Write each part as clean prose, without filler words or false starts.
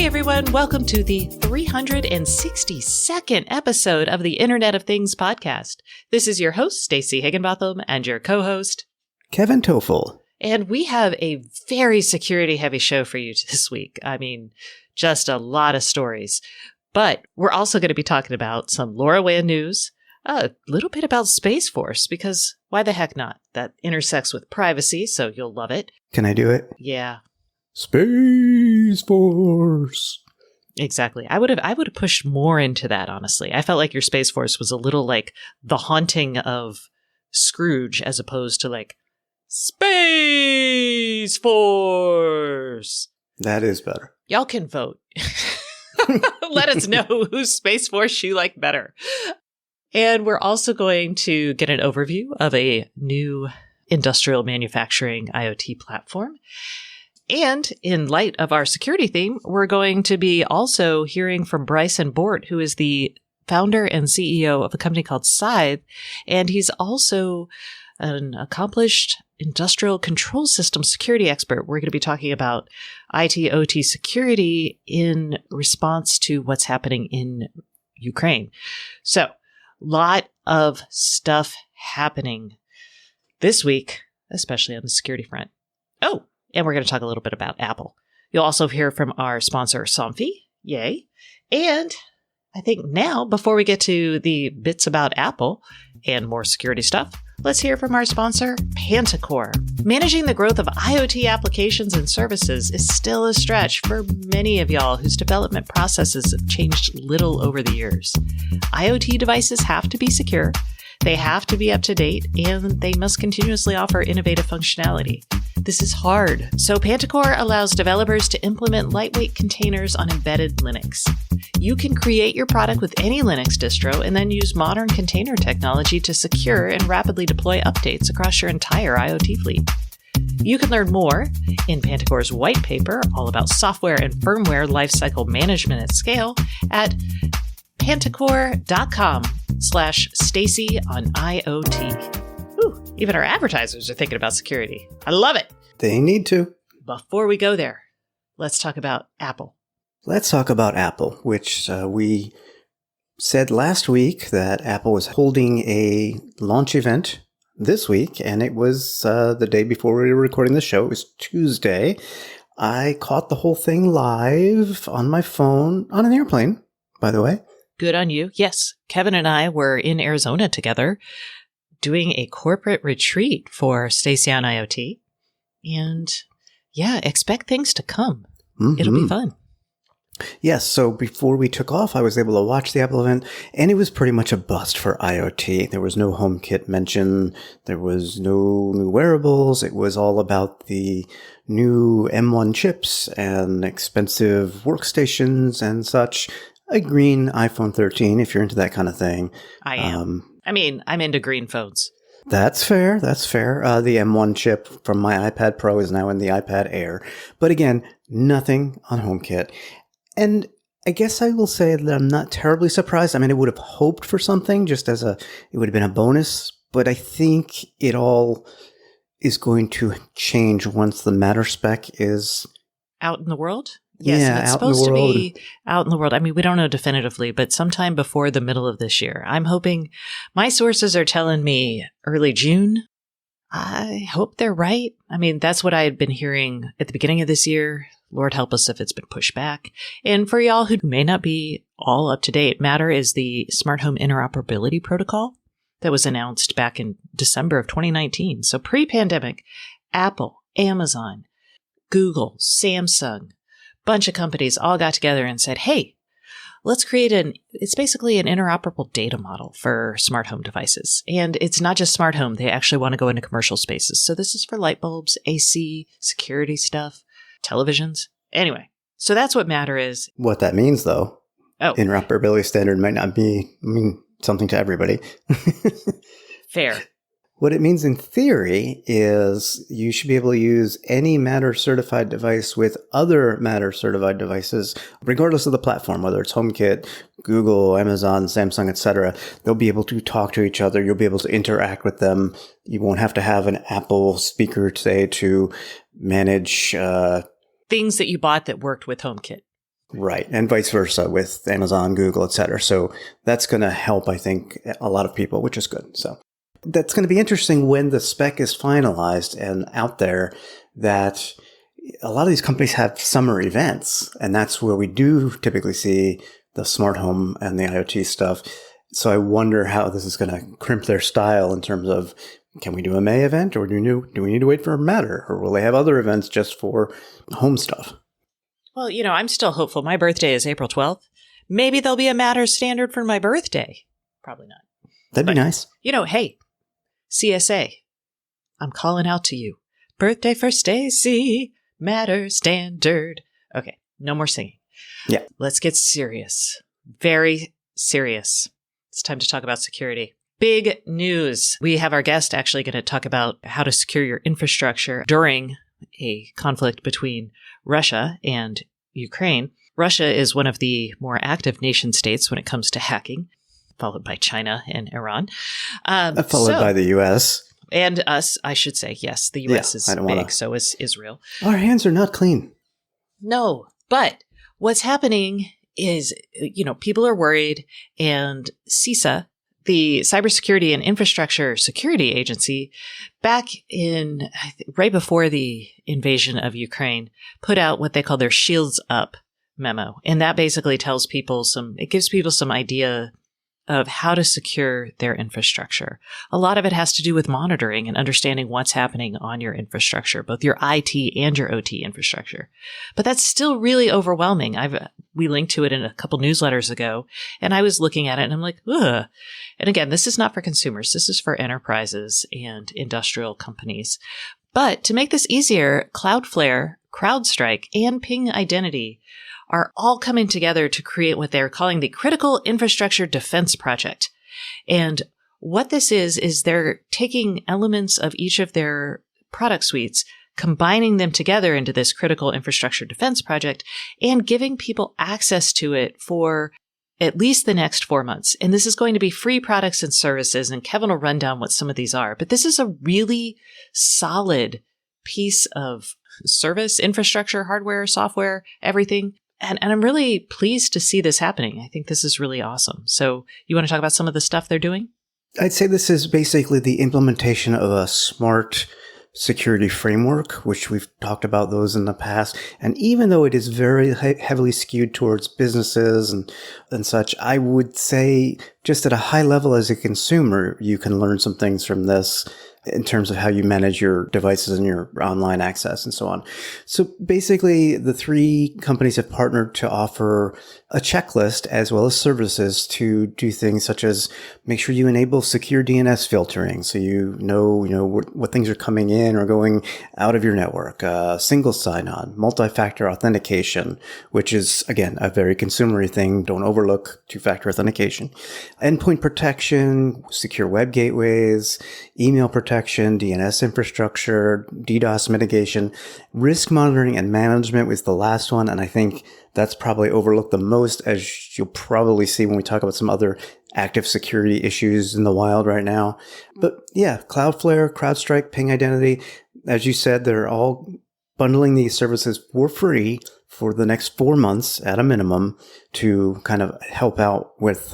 Hey everyone, welcome to the 362nd episode of the Internet of Things podcast. This is your host, Stacey Higginbotham, and your co-host, Kevin Toffel. And we have a very security-heavy show for you this week. I mean, just a lot of stories. But we're also going to be talking about some Lorawan news, a little bit about Space Force, because why the heck not? That intersects with privacy, so you'll love it. Can I do it? Yeah. Space Force. Exactly. I would have pushed more into that, honestly. I felt like your Space Force was a little like The Haunting of Scrooge as opposed to like Space Force. That is better. Y'all can vote. Let us know whose Space Force you like better. And we're also going to get an overview of a new industrial manufacturing IoT platform. And in light of our security theme, we're going to be also hearing from Bryson Bort, who is the founder and CEO of a company called Scythe. And he's also an accomplished industrial control system security expert. We're going to be talking about IT/OT security in response to what's happening in Ukraine. So, lot of stuff happening this week, especially on the security front. Oh, and we're going to talk a little bit about Apple. You'll also hear from our sponsor, Somfy. Yay. And I think now, before we get to the bits about Apple and more security stuff, let's hear from our sponsor, Panticore. Managing the growth of IoT applications and services is still a stretch for many of y'all whose development processes have changed little over the years. IoT devices have to be secure, they have to be up to date, and they must continuously offer innovative functionality. This is hard, so Panticore allows developers to implement lightweight containers on embedded Linux. You can create your product with any Linux distro and then use modern container technology to secure and rapidly deploy updates across your entire IoT fleet. You can learn more in Panticore's white paper all about software and firmware lifecycle management at scale at panticore.com/Stacey on IoT. Ooh, even our advertisers are thinking about security. I love it. They need to. Before we go there, let's talk about Apple. Let's talk about Apple, which we said last week that Apple was holding a launch event this week, and it was the day before we were recording the show. It was Tuesday. I caught the whole thing live on my phone on an airplane, by the way. Good on you. Yes, Kevin and I were in Arizona together doing a corporate retreat for Stacey on IoT. And yeah, expect things to come. Mm-hmm. It'll be fun. Yes, so before we took off, I was able to watch the Apple event, and it was pretty much a bust for IoT. There was no HomeKit mention. There was no new wearables. It was all about the new M1 chips and expensive workstations and such. A green iPhone 13, if you're into that kind of thing. I am. I'm into green phones. That's fair. That's fair. The M1 chip from my iPad Pro is now in the iPad Air. But again, nothing on HomeKit. And I guess I will say that I'm not terribly surprised. I mean, I would have hoped for something it would have been a bonus. But I think it all is going to change once the Matter spec is out in the world. Yes, yeah, it's out supposed in the world. to be out in the world. I mean, we don't know definitively, but sometime before the middle of this year. I'm hoping. My sources are telling me early June. I hope they're right. I mean, that's what I had been hearing at the beginning of this year. Lord help us if it's been pushed back. And for y'all who may not be all up to date, Matter is the smart home interoperability protocol that was announced back in December of 2019. So pre-pandemic, Apple, Amazon, Google, Samsung, bunch of companies all got together and said, hey, let's create it's basically an interoperable data model for smart home devices. And it's not just smart home. They actually want to go into commercial spaces. So this is for light bulbs, AC, security stuff, televisions. Anyway, so that's what Matter is. What that means, though, interoperability standard might not mean something to everybody. Fair. What it means in theory is you should be able to use any Matter certified device with other Matter certified devices, regardless of the platform, whether it's HomeKit, Google, Amazon, Samsung, etc. They'll be able to talk to each other. You'll be able to interact with them. You won't have to have an Apple speaker, say, to manage things that you bought that worked with HomeKit. Right. And vice versa with Amazon, Google, et cetera. So that's going to help, I think, a lot of people, which is good. So that's going to be interesting when the spec is finalized and out there, that a lot of these companies have summer events, and that's where we do typically see the smart home and the IoT stuff. So I wonder how this is going to crimp their style in terms of, can we do a May event, or do we need to wait for a Matter, or will they have other events just for home stuff? Well, I'm still hopeful. My birthday is April 12th. Maybe there'll be a Matter standard for my birthday. Probably not. That'd be nice. Hey, CSA, I'm calling out to you. Birthday for Stacy, Matter standard. Okay, no more singing. Yeah. Let's get serious. Very serious. It's time to talk about security. Big news. We have our guest actually going to talk about how to secure your infrastructure during a conflict between Russia and Ukraine. Russia is one of the more active nation states when it comes to hacking, followed by China and Iran. Followed by the U.S. And us, I should say. Yes, the U.S. is big, so is Israel. Our hands are not clean. No, but what's happening is, people are worried, and CISA, the Cybersecurity and Infrastructure Security Agency, back in right before the invasion of Ukraine, put out what they call their Shields Up memo. And that basically tells people it gives people some idea of how to secure their infrastructure. A lot of it has to do with monitoring and understanding what's happening on your infrastructure, both your IT and your OT infrastructure. But that's still really overwhelming. We linked to it in a couple newsletters ago, and I was looking at it and I'm like, ugh. And again, this is not for consumers. This is for enterprises and industrial companies. But to make this easier, Cloudflare, CrowdStrike, and Ping Identity are all coming together to create what they're calling the Critical Infrastructure Defense Project. And what this is they're taking elements of each of their product suites, combining them together into this Critical Infrastructure Defense Project, and giving people access to it for at least the next 4 months. And this is going to be free products and services, and Kevin will run down what some of these are. But this is a really solid piece of service, infrastructure, hardware, software, everything. And I'm really pleased to see this happening. I think this is really awesome. So you want to talk about some of the stuff they're doing? I'd say this is basically the implementation of a smart security framework, which we've talked about those in the past. And even though it is very heavily skewed towards businesses and such, I would say just at a high level as a consumer, you can learn some things from this in terms of how you manage your devices and your online access and so on. So basically, the three companies have partnered to offer a checklist as well as services to do things such as make sure you enable secure DNS filtering, so you know what things are coming in or going out of your network. Single sign-on, multi-factor authentication, which is again a very consumery thing. Don't overlook two-factor authentication. Endpoint protection, secure web gateways, email protection, DNS infrastructure, DDoS mitigation, risk monitoring and management was the last one. And I think that's probably overlooked the most, as you'll probably see when we talk about some other active security issues in the wild right now. But yeah, Cloudflare, CrowdStrike, Ping Identity, as you said, they're all bundling these services for free for the next 4 months at a minimum to kind of help out with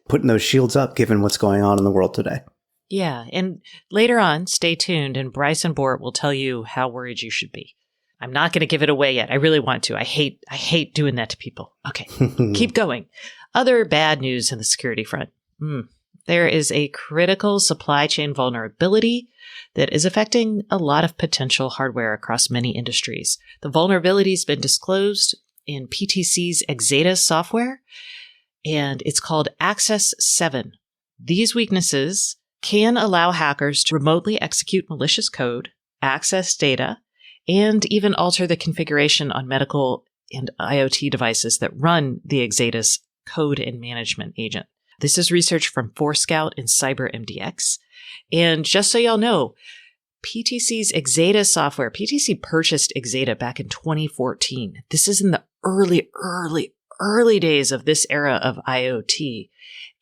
putting those shields up given what's going on in the world today. Yeah. And later on, stay tuned, and Bryce and Bort will tell you how worried you should be. I'm not going to give it away yet. I really want to. I hate doing that to people. Okay. Keep going. Other bad news in the security front. There is a critical supply chain vulnerability that is affecting a lot of potential hardware across many industries. The vulnerability has been disclosed in PTC's Exada software, and it's called Access 7. These weaknesses can allow hackers to remotely execute malicious code, access data, and even alter the configuration on medical and IoT devices that run the Exada's code and management agent. This is research from Forescout and CyberMDX. And just so y'all know, PTC's Exada software, PTC purchased Exada back in 2014. This is in the early days of this era of IoT.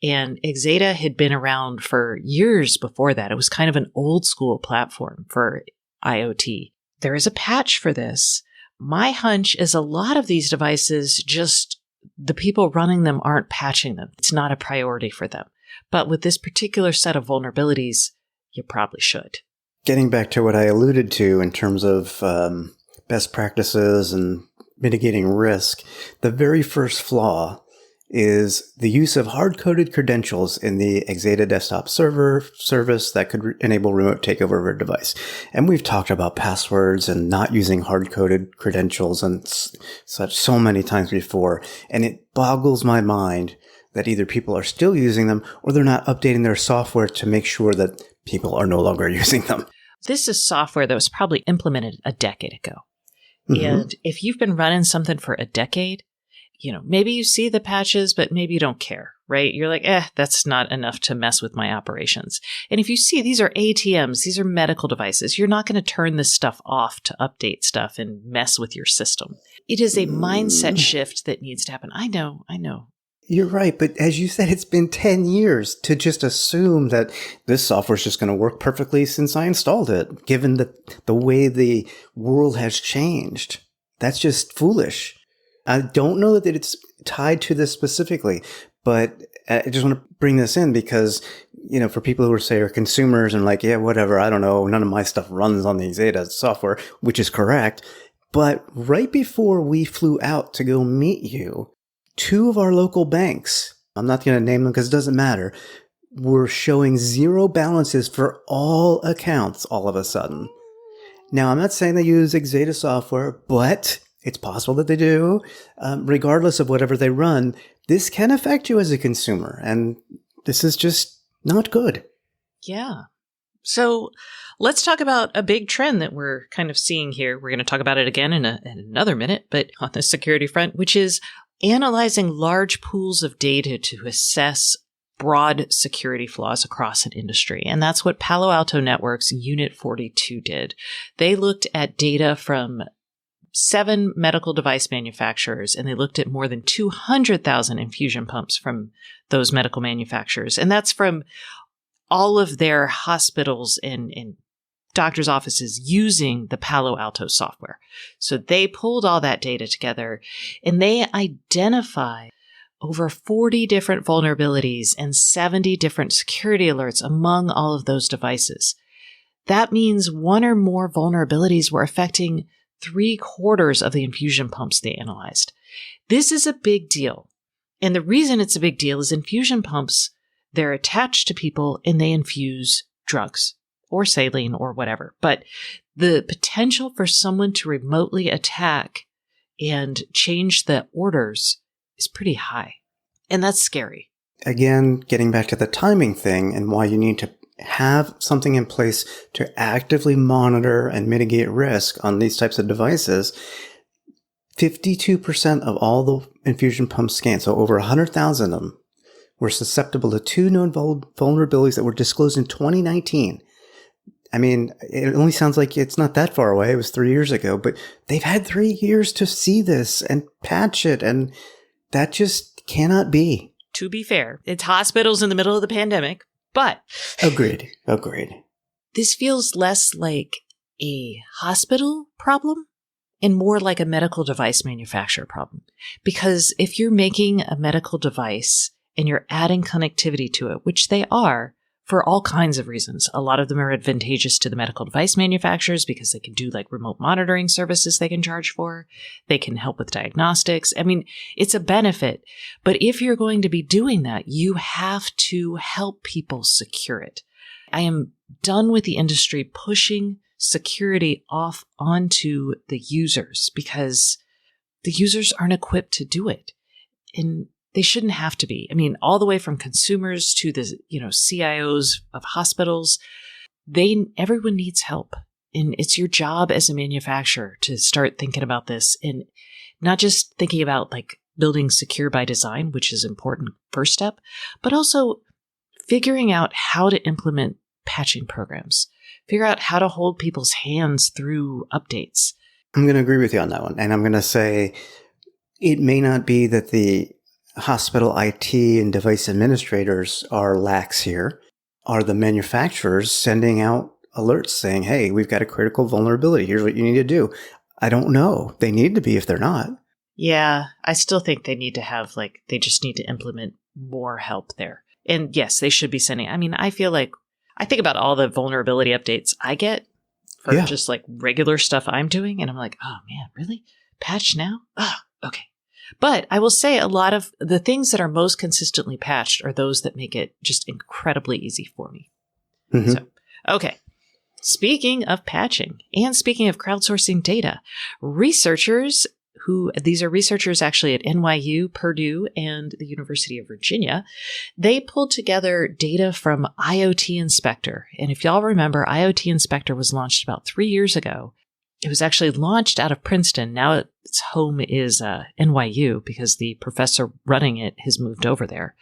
And Exada had been around for years before that. It was kind of an old school platform for IoT. There is a patch for this, My hunch is a lot of these devices, just the people running them aren't patching them. It's not a priority for them. But with this particular set of vulnerabilities, you probably should. Getting back to what I alluded to in terms of best practices and mitigating risk, the very first flaw is the use of hard-coded credentials in the Exadata desktop server service that could enable remote takeover of a device. And we've talked about passwords and not using hard-coded credentials and such so many times before. And it boggles my mind that either people are still using them or they're not updating their software to make sure that people are no longer using them. This is software that was probably implemented a decade ago. Mm-hmm. And if you've been running something for a decade, maybe you see the patches, but maybe you don't care, right? You're like, that's not enough to mess with my operations. And if you see these are ATMs, these are medical devices, you're not going to turn this stuff off to update stuff and mess with your system. It is a mindset shift that needs to happen. I know. You're right, but as you said, it's been 10 years to just assume that this software is just going to work perfectly since I installed it, given the way the world has changed. That's just foolish. I don't know that it's tied to this specifically, but I just want to bring this in because, for people who are consumers and like, yeah, whatever, I don't know, none of my stuff runs on the Exadata software, which is correct. But right before we flew out to go meet you, 2 of our local banks, I'm not going to name them because it doesn't matter, were showing zero balances for all accounts all of a sudden. Now, I'm not saying they use Exadata software, but it's possible that they do. Regardless of whatever they run, this can affect you as a consumer, and this is just not good. Yeah. So let's talk about a big trend that we're kind of seeing here. We're going to talk about it again in another minute, but on the security front, which is analyzing large pools of data to assess broad security flaws across an industry. And that's what Palo Alto Network's Unit 42 did. They looked at data from 7 medical device manufacturers, and they looked at more than 200,000 infusion pumps from those medical manufacturers. And that's from all of their hospitals and doctors' offices using the Palo Alto software. So they pulled all that data together and they identified over 40 different vulnerabilities and 70 different security alerts among all of those devices. That means 1 or more vulnerabilities were affecting 3/4 of the infusion pumps they analyzed. This is a big deal. And the reason it's a big deal is infusion pumps, they're attached to people and they infuse drugs or saline or whatever. But the potential for someone to remotely attack and change the orders is pretty high. And that's scary. Again, getting back to the timing thing and why you need to have something in place to actively monitor and mitigate risk on these types of devices. 52% of all the infusion pumps scanned, so over 100,000 of them, were susceptible to 2 known vulnerabilities that were disclosed in 2019. I mean, it only sounds like it's not that far away. It was 3 years ago, but they've had 3 years to see this and patch it, and that just cannot be. To be fair, it's hospitals in the middle of the pandemic, but... Agreed. This feels less like a hospital problem and more like a medical device manufacturer problem. Because if you're making a medical device and you're adding connectivity to it, which they are, for all kinds of reasons. A lot of them are advantageous to the medical device manufacturers because they can do like remote monitoring services they can charge for. They can help with diagnostics. I mean, it's a benefit. But if you're going to be doing that, you have to help people secure it. I am done with the industry pushing security off onto the users because the users aren't equipped to do it. And they shouldn't have to be. I mean, all the way from consumers to the, CIOs of hospitals, everyone needs help. And it's your job as a manufacturer to start thinking about this and not just thinking about like building secure by design, which is an important first step, but also figuring out how to implement patching programs, figure out how to hold people's hands through updates. I'm going to agree with you on that one. And I'm going to say it may not be that the hospital IT and device administrators are lax here. Are the manufacturers sending out alerts saying, hey, we've got a critical vulnerability. Here's what you need to do. I don't know. They need to be if they're not. Yeah, I still think they need to have, they just need to implement more help there. And yes, they should be sending. I mean, I think about all the vulnerability updates I get for just regular stuff I'm doing. And I'm like, oh man, really? Patch now? Oh, okay. But I will say a lot of the things that are most consistently patched are those that make it just incredibly easy for me. Mm-hmm. So, okay. Speaking of patching and speaking of crowdsourcing data, these are researchers actually at NYU, Purdue, and the University of Virginia. They pulled together data from IoT Inspector. And if y'all remember, IoT Inspector was launched about 3 years ago. It was actually launched out of Princeton. Now its home is NYU because the professor running it has moved over there.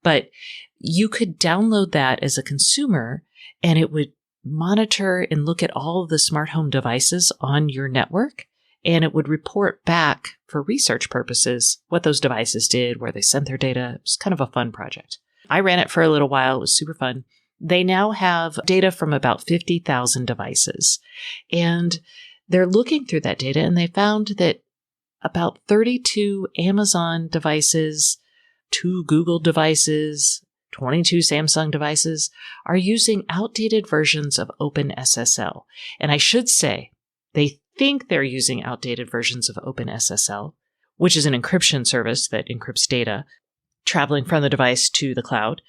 But you could download that as a consumer, and it would monitor and look at all of the smart home devices on your network. And it would report back for research purposes what those devices did, where they sent their data. It was kind of a fun project. I ran it for a little while. It was super fun. They now have data from about 50,000 devices. And they're looking through that data, and they found that about 32 Amazon devices, 2 Google devices, 22 Samsung devices are using outdated versions of OpenSSL. And I should say, they think they're using outdated versions of OpenSSL, which is an encryption service that encrypts data traveling from the device to the cloud.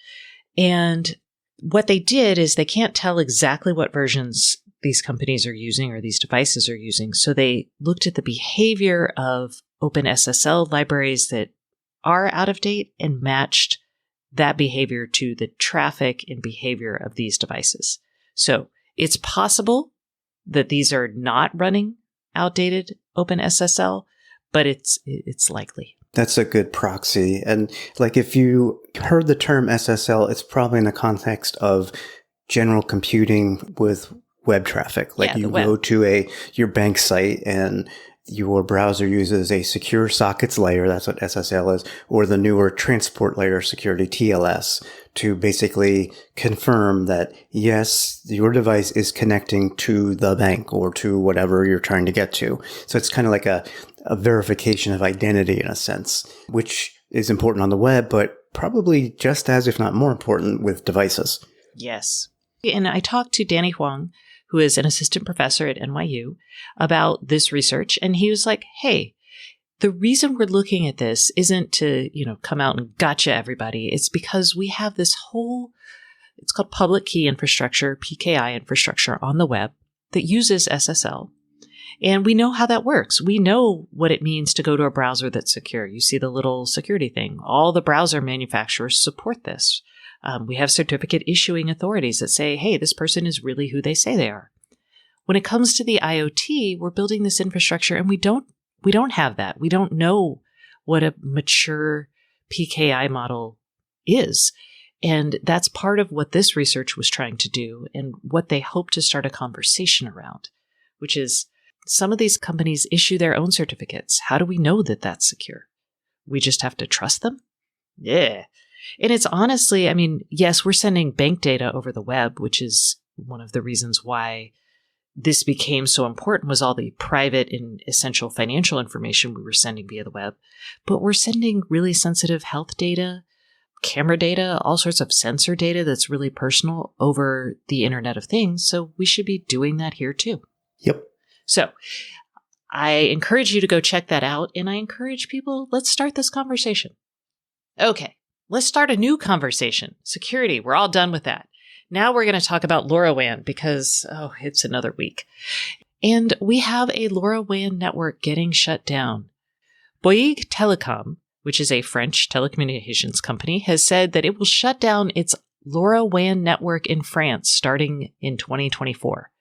And what they did is they can't tell exactly what versions these companies are using or these devices are using. So they looked at the behavior of OpenSSL libraries that are out of date and matched that behavior to the traffic and behavior of these devices. So it's possible that these are not running outdated OpenSSL, but it's likely. That's a good proxy. And if you heard the term SSL, it's probably in the context of general computing with web traffic. You go to your bank site and your browser uses a secure sockets layer, that's what SSL is, or the newer transport layer security, TLS, to basically confirm that, yes, your device is connecting to the bank or to whatever you're trying to get to. So it's kind of like a verification of identity in a sense, which is important on the web, but probably just as, if not more important, with devices. Yes. And I talked to Danny Huang, who is an assistant professor at NYU, about this research. And he was like, hey, the reason we're looking at this isn't to, come out and gotcha everybody. It's because we have this whole, it's called public key infrastructure, PKI infrastructure on the web that uses SSL. And we know how that works. We know what it means to go to a browser that's secure. You see the little security thing. All the browser manufacturers support this. We have certificate issuing authorities that say, hey, this person is really who they say they are. When it comes to the IoT, we're building this infrastructure and we don't have that. We don't know what a mature PKI model is. And that's part of what this research was trying to do and what they hope to start a conversation around, which is some of these companies issue their own certificates. How do we know that that's secure? We just have to trust them? Yeah. And it's honestly, yes, we're sending bank data over the web, which is one of the reasons why this became so important was all the private and essential financial information we were sending via the web. But we're sending really sensitive health data, camera data, all sorts of sensor data that's really personal over the Internet of Things. So we should be doing that here too. Yep. So I encourage you to go check that out. And I encourage people, let's start this conversation. Okay. Let's start a new conversation. Security, we're all done with that. Now we're going to talk about Lorawan because, it's another week. And we have a Lorawan network getting shut down. Bouygues Telecom, which is a French telecommunications company, has said that it will shut down its Lorawan network in France starting in 2024.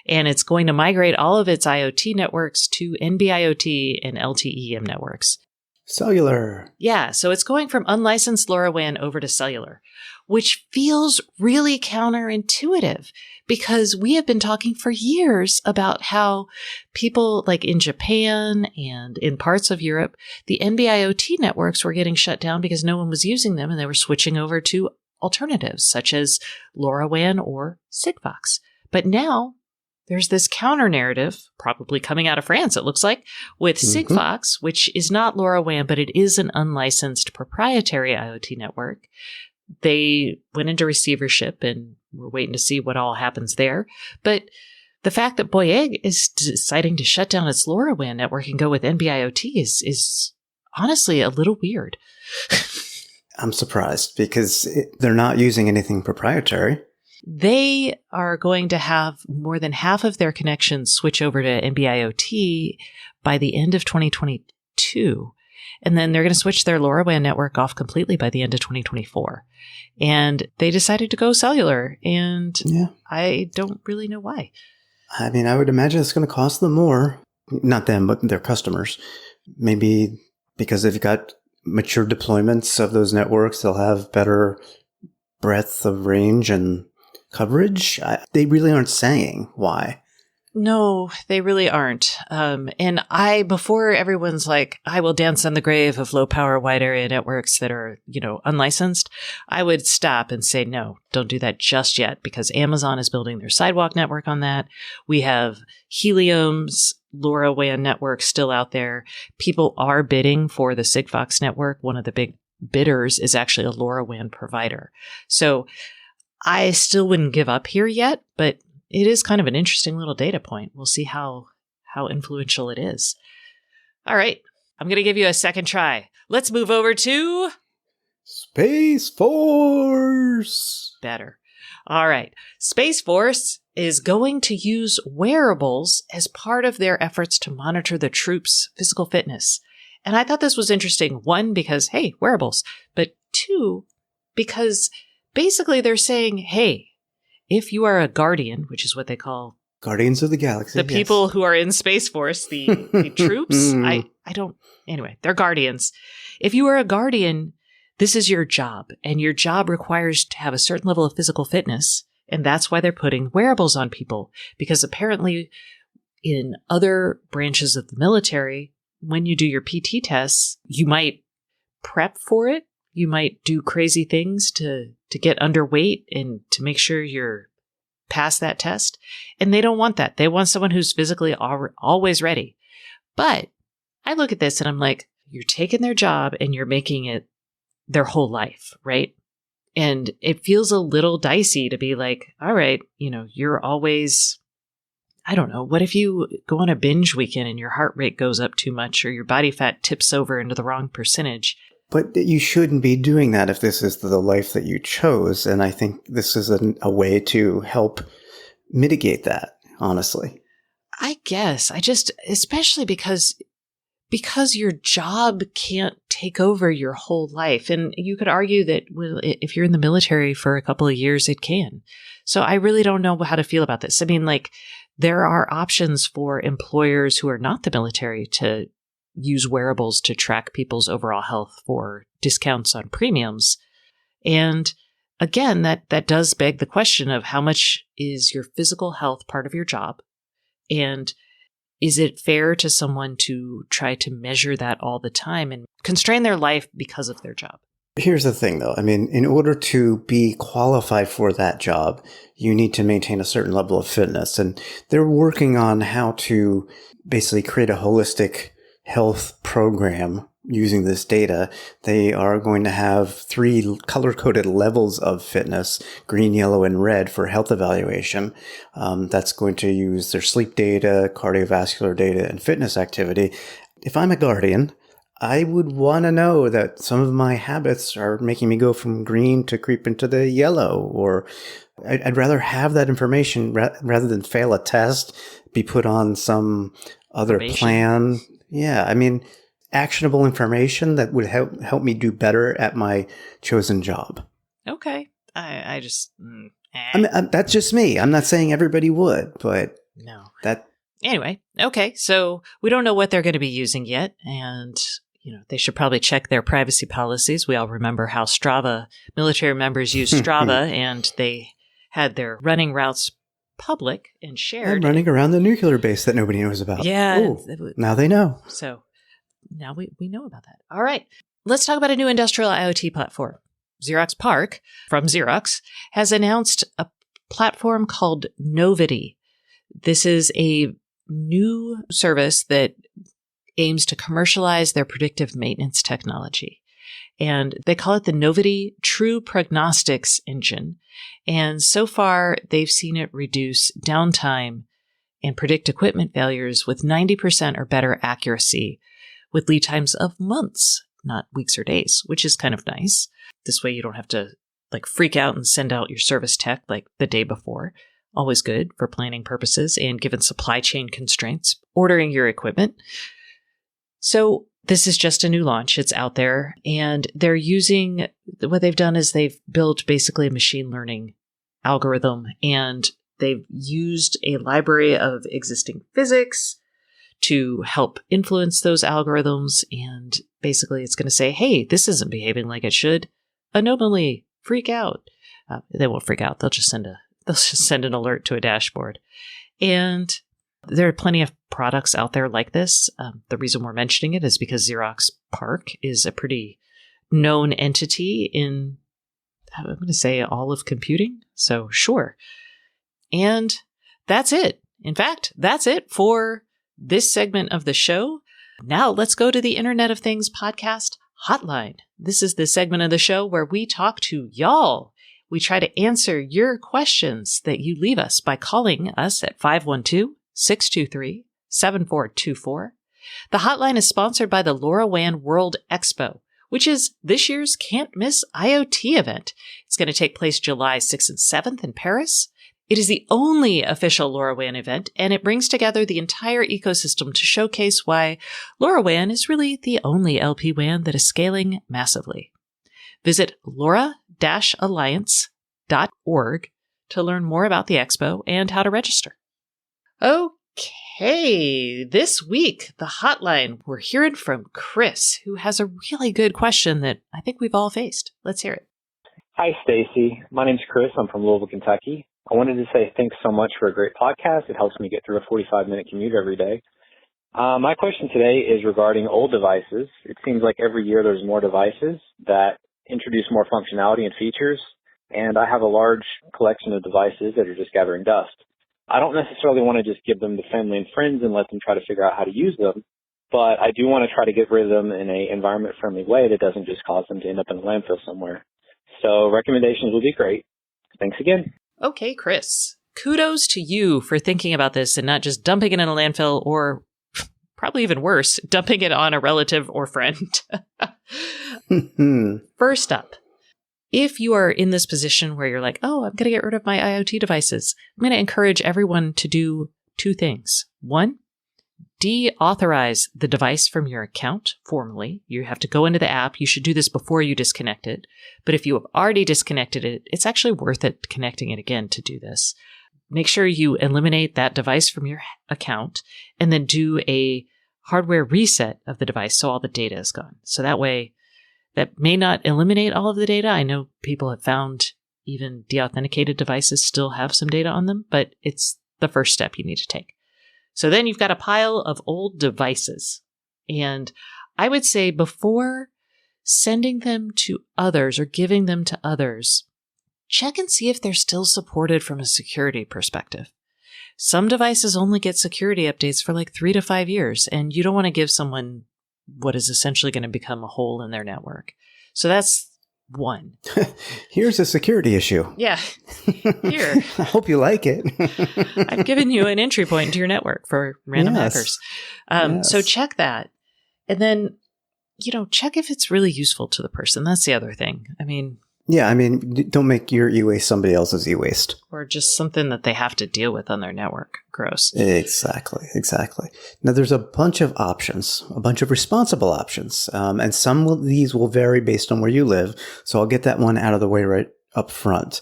And it's going to migrate all of its IoT networks to NB-IoT and LTE-M networks. Cellular. Yeah, so it's going from unlicensed LoRaWAN over to cellular, which feels really counterintuitive because we have been talking for years about how people in Japan and in parts of Europe, the NB-IoT networks were getting shut down because no one was using them and they were switching over to alternatives such as LoRaWAN or Sigfox. But now there's this counter narrative, probably coming out of France, it looks like, with Sigfox, which is not LoRaWAN, but it is an unlicensed proprietary IoT network. They went into receivership and we're waiting to see what all happens there. But the fact that Bouygues is deciding to shut down its LoRaWAN network and go with NB-IoT is honestly a little weird. I'm surprised because they're not using anything proprietary. They are going to have more than half of their connections switch over to NB-IoT by the end of 2022. And then they're going to switch their LoRaWAN network off completely by the end of 2024. And they decided to go cellular. And I don't really know why. I mean, I would imagine it's going to cost them more. Not them, but their customers. Maybe because they've got mature deployments of those networks, they'll have better breadth of range and coverage. They really aren't saying why. No, they really aren't. And before everyone's like, I will dance on the grave of low power wide area networks that are, unlicensed, I would stop and say, no, don't do that just yet, because Amazon is building their sidewalk network on that. We have Helium's LoRaWAN network still out there. People are bidding for the Sigfox network. One of the big bidders is actually a LoRaWAN provider. So I still wouldn't give up here yet, but it is kind of an interesting little data point. We'll see how influential it is. All right. I'm going to give you a second try. Let's move over to Space Force. Better. All right. Space Force is going to use wearables as part of their efforts to monitor the troops' physical fitness. And I thought this was interesting. One, because, hey, wearables. But two, because basically they're saying, hey, if you are a guardian, which is what they call Guardians of the Galaxy, the people who are in Space Force, the troops, anyway, they're guardians. If you are a guardian, this is your job, and your job requires to have a certain level of physical fitness, and that's why they're putting wearables on people, because apparently in other branches of the military, when you do your PT tests, you might prep for it. You might do crazy things to get underweight and to make sure you're past that test. And they don't want that. They want someone who's physically always ready. But I look at this and I'm like, you're taking their job and you're making it their whole life, right? And it feels a little dicey to be like, all right, you're always, I don't know, what if you go on a binge weekend and your heart rate goes up too much or your body fat tips over into the wrong percentage? But you shouldn't be doing that if this is the life that you chose. And I think this is a way to help mitigate that, honestly. I guess. Especially because your job can't take over your whole life. And you could argue that if you're in the military for a couple of years, it can. So I really don't know how to feel about this. I mean, there are options for employers who are not the military to use wearables to track people's overall health for discounts on premiums. And again, that does beg the question of how much is your physical health part of your job? And is it fair to someone to try to measure that all the time and constrain their life because of their job? Here's the thing, though. I mean, in order to be qualified for that job, you need to maintain a certain level of fitness. And they're working on how to basically create a holistic health program using this data. They are going to have 3 color-coded levels of fitness, green, yellow, and red, for health evaluation. That's going to use their sleep data, cardiovascular data, and fitness activity. If I'm a guardian, I would want to know that some of my habits are making me go from green to creep into the yellow, or I'd rather have that information rather than fail a test, be put on some other plan. Yeah, I mean, actionable information that would help me do better at my chosen job. Okay. I mean, that's just me. I'm not saying everybody would, but no. Anyway, okay. So we don't know what they're going to be using yet. And, they should probably check their privacy policies. We all remember how military members use Strava, and they had their running routes public and shared. And running around the nuclear base that nobody knows about. Yeah. Ooh, now they know. So now we know about that. All right. Let's talk about a new industrial IoT platform. Xerox PARC from Xerox has announced a platform called Novity. This is a new service that aims to commercialize their predictive maintenance technology. And they call it the Novity True Prognostics Engine. And so far, they've seen it reduce downtime and predict equipment failures with 90% or better accuracy, with lead times of months, not weeks or days, which is kind of nice. This way you don't have to freak out and send out your service tech like the day before. Always good for planning purposes and given supply chain constraints, ordering your equipment. So this is just a new launch. It's out there, and they're using, what they've done is they've built basically a machine learning algorithm, and they've used a library of existing physics to help influence those algorithms. And basically it's going to say, hey, this isn't behaving like it should. Anomaly, freak out. They won't freak out. They'll just send an alert to a dashboard. And there are plenty of products out there like this. The reason we're mentioning it is because Xerox PARC is a pretty known entity in, I'm going to say, all of computing. So sure. And that's it. In fact, that's it for this segment of the show. Now let's go to the Internet of Things podcast hotline. This is the segment of the show where we talk to y'all. We try to answer your questions that you leave us by calling us at 512-623-7424. The hotline is sponsored by the Lorawan World Expo, which is this year's can't-miss IoT event. It's going to take place July 6th and 7th in Paris. It is the only official LoRaWAN event, and it brings together the entire ecosystem to showcase why LoRaWAN is really the only LPWAN that is scaling massively. Visit LoRa-Alliance.org to learn more about the expo and how to register. Okay, this week, the hotline, we're hearing from Chris, who has a really good question that I think we've all faced. Let's hear it. Hi, Stacy. My name's Chris. I'm from Louisville, Kentucky. I wanted to say thanks so much for a great podcast. It helps me get through a 45-minute commute every day. My question today is regarding old devices. It seems like every year there's more devices that introduce more functionality and features, and I have a large collection of devices that are just gathering dust. I don't necessarily want to just give them to family and friends and let them try to figure out how to use them, but I do want to try to get rid of them in an environment-friendly way that doesn't just cause them to end up in a landfill somewhere. So recommendations would be great. Thanks again. Okay, Chris. Kudos to you for thinking about this and not just dumping it in a landfill or, probably even worse, dumping it on a relative or friend. First up, if you are in this position where you're like, oh, I'm going to get rid of my IoT devices, I'm going to encourage everyone to do two things. One, deauthorize the device from your account formally. You have to go into the app. You should do this before you disconnect it. But if you have already disconnected it, it's actually worth it connecting it again to do this. Make sure you eliminate that device from your account and then do a hardware reset of the device so all the data is gone. So that way, that may not eliminate all of the data. I know people have found even deauthenticated devices still have some data on them, but it's the first step you need to take. So then you've got a pile of old devices. And I would say before sending them to others or giving them to others, check and see if they're still supported from a security perspective. Some devices only get security updates for like 3 to 5 years, and you don't want to give someone what is essentially going to become a hole in their network. So that's one. Here's a security issue. Yeah. Here. I hope you like it. I've given you an entry point into your network for random hackers. Yes. So check that. And then, check if it's really useful to the person. That's the other thing. Don't make your e-waste somebody else's e-waste. Or just something that they have to deal with on their network. Gross. Exactly. Now, there's a bunch of options, a bunch of responsible options, and some of these will vary based on where you live, so I'll get that one out of the way right up front.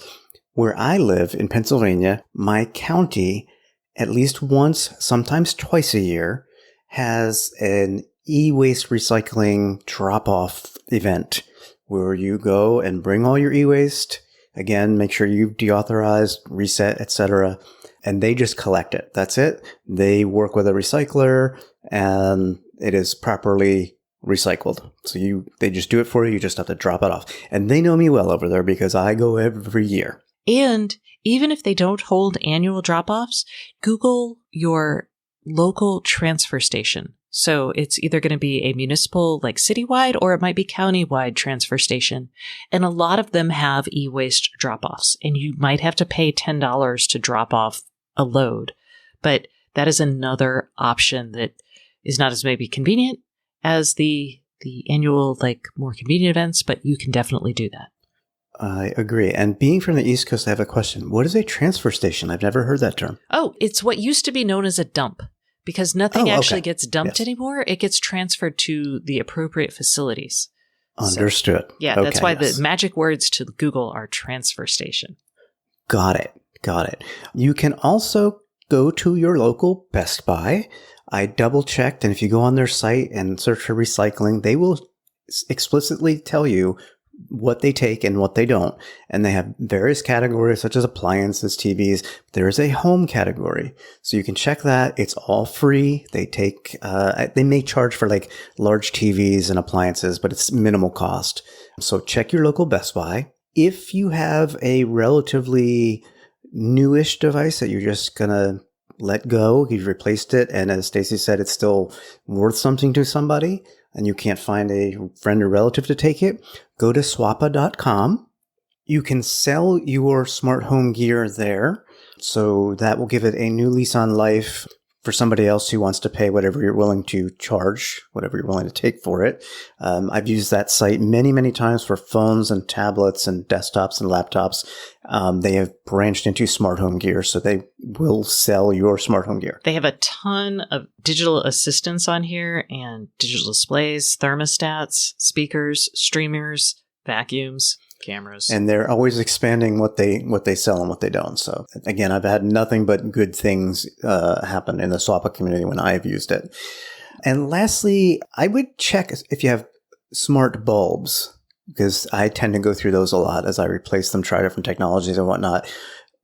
Where I live in Pennsylvania, my county, at least once, sometimes twice a year, has an e-waste recycling drop-off event where you go and bring all your e-waste. Again, make sure you've deauthorized, reset, etc. And they just collect it. That's it. They work with a recycler and it is properly recycled. So they just do it for you. You just have to drop it off. And they know me well over there because I go every year. And even if they don't hold annual drop-offs, Google your local transfer station. So it's either going to be a municipal, like citywide, or it might be countywide transfer station. And a lot of them have e-waste drop-offs, and you might have to pay $10 to drop off a load. But that is another option that is not as maybe convenient as the annual, like more convenient events, but you can definitely do that. I agree. And being from the East Coast, I have a question. What is a transfer station? I've never heard that term. Oh, it's what used to be known as a dump. Because nothing actually gets dumped anymore. It gets transferred to the appropriate facilities. Understood. So, yeah, that's why the magic words to Google are transfer station. Got it. You can also go to your local Best Buy. I double checked, and if you go on their site and search for recycling, they will explicitly tell you what they take and what they don't. And they have various categories such as appliances, TVs. There is a home category. So you can check that. It's all free. They take, they may charge for like large TVs and appliances, but it's minimal cost. So check your local Best Buy. If you have a relatively newish device that you're just going to let go, you've replaced it, and as Stacy said, it's still worth something to somebody, and you can't find a friend or relative to take it, go to swappa.com. You can sell your smart home gear there. So that will give it a new lease on life for somebody else who wants to pay whatever you're willing to charge, whatever you're willing to take for it. I've used that site many, many times for phones and tablets and desktops and laptops. They have branched into smart home gear, so they will sell your smart home gear. They have a ton of digital assistants on here and digital displays, thermostats, speakers, streamers, vacuums, cameras. And they're always expanding what they sell and what they don't. So again, I've had nothing but good things happen in the Swappa community when I've used it. And lastly, I would check if you have smart bulbs, because I tend to go through those a lot as I replace them, try different technologies and whatnot.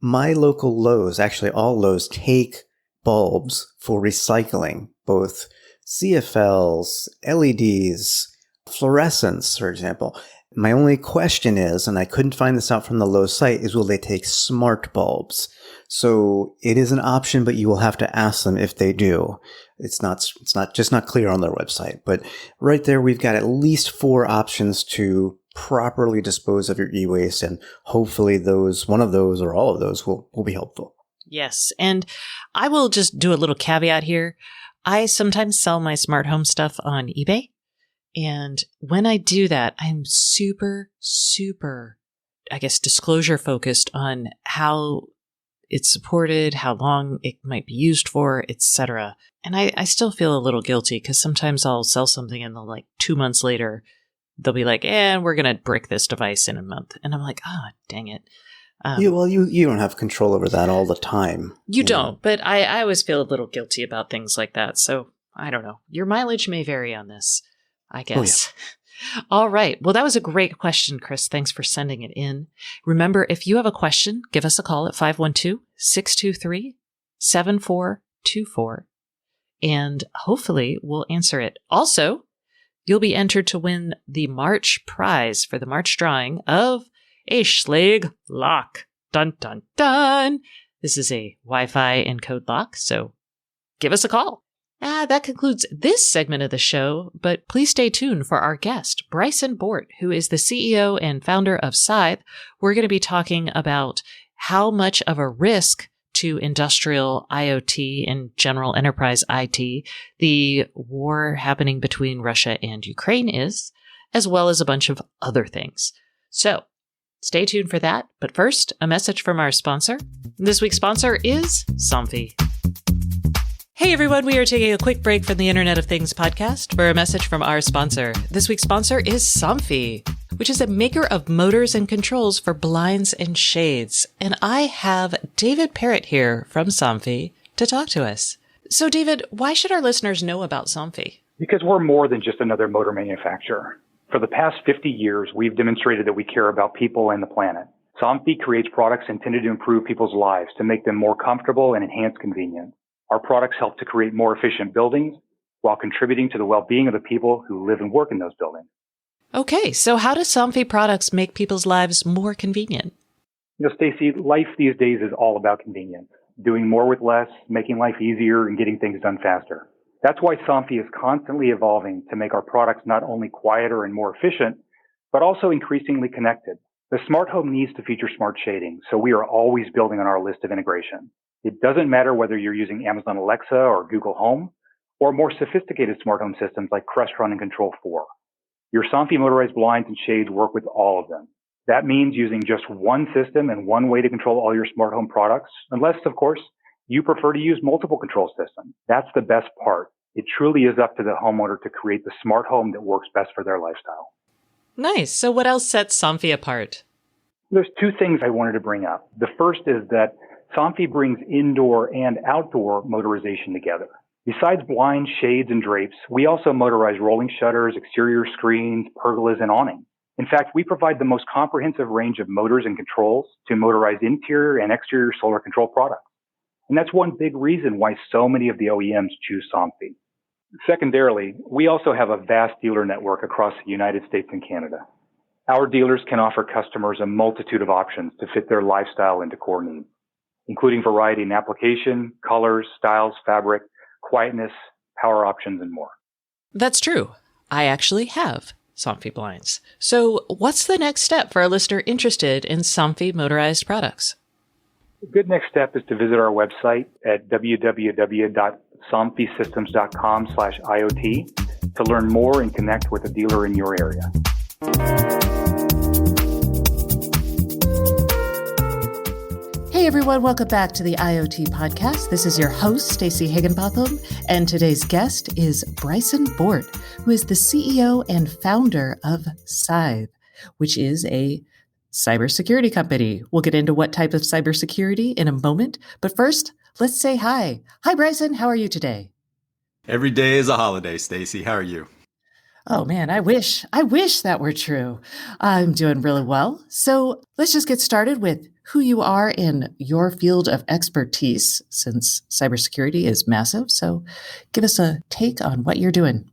My local Lowe's, actually all Lowe's, take bulbs for recycling, both CFLs, LEDs, fluorescents, for example. My only question is, and I couldn't find this out from the Lowe's site, is will they take smart bulbs? So it is an option, but you will have to ask them if they do. It's not clear on their website, but right there, we've got at least 4 options to properly dispose of your e-waste. And hopefully one of those or all of those will be helpful. Yes. And I will just do a little caveat here. I sometimes sell my smart home stuff on eBay. And when I do that, I'm super, super, I guess, disclosure focused on how it's supported, how long it might be used for, etc. And I still feel a little guilty because sometimes I'll sell something and like 2 months later, they'll be like, we're going to brick this device in a month. And I'm like, dang it. You don't have control over that all the time. You don't, but I always feel a little guilty about things like that. So I don't know. Your mileage may vary on this, I guess. Oh, yeah. All right. Well, that was a great question, Chris. Thanks for sending it in. Remember, if you have a question, give us a call at 512-623-7424, and hopefully we'll answer it. Also, you'll be entered to win the March prize for the March drawing of a Schlage lock. Dun, dun, dun. This is a Wi-Fi encode lock, so give us a call. That concludes this segment of the show, but please stay tuned for our guest, Bryson Bort, who is the CEO and founder of Scythe. We're going to be talking about how much of a risk to industrial IoT and general enterprise IT the war happening between Russia and Ukraine is, as well as a bunch of other things. So stay tuned for that. But first, a message from our sponsor. This week's sponsor is Somfy. Hey everyone, we are taking a quick break from the Internet of Things podcast for a message from our sponsor. This week's sponsor is Somfy, which is a maker of motors and controls for blinds and shades. And I have David Parrott here from Somfy to talk to us. So David, why should our listeners know about Somfy? Because we're more than just another motor manufacturer. For the past 50 years, we've demonstrated that we care about people and the planet. Somfy creates products intended to improve people's lives, to make them more comfortable and enhance convenience. Our products help to create more efficient buildings while contributing to the well-being of the people who live and work in those buildings. Okay, so how do Somfy products make people's lives more convenient? Stacy, life these days is all about convenience, doing more with less, making life easier, and getting things done faster. That's why Somfy is constantly evolving to make our products not only quieter and more efficient, but also increasingly connected. The smart home needs to feature smart shading, so we are always building on our list of integration. It doesn't matter whether you're using Amazon Alexa or Google Home, or more sophisticated smart home systems like Crestron and Control 4. Your Somfy motorized blinds and shades work with all of them. That means using just one system and one way to control all your smart home products, unless, of course, you prefer to use multiple control systems. That's the best part. It truly is up to the homeowner to create the smart home that works best for their lifestyle. Nice. So what else sets Somfy apart? There's two things I wanted to bring up. The first is that Somfy brings indoor and outdoor motorization together. Besides blinds, shades, and drapes, we also motorize rolling shutters, exterior screens, pergolas, and awnings. In fact, we provide the most comprehensive range of motors and controls to motorize interior and exterior solar control products. And that's one big reason why so many of the OEMs choose Somfy. Secondarily, we also have a vast dealer network across the United States and Canada. Our dealers can offer customers a multitude of options to fit their lifestyle and decor needs, including variety in application, colors, styles, fabric, quietness, power options, and more. That's true. I actually have Somfy blinds. So what's the next step for a listener interested in Somfy motorized products? A good next step is to visit our website at www.somfysystems.com/IoT to learn more and connect with a dealer in your area. Hey everyone, welcome back to the IoT podcast. This is your host, Stacey Higginbotham, and today's guest is Bryson Bort, who is the CEO and founder of Scythe, which is a cybersecurity company. We'll get into what type of cybersecurity in a moment, but first, let's say hi. Hi Bryson, how are you today? Every day is a holiday, Stacey. How are you? Oh man, I wish that were true. I'm doing really well. So let's just get started with who you are in your field of expertise, since cybersecurity is massive. So give us a take on what you're doing.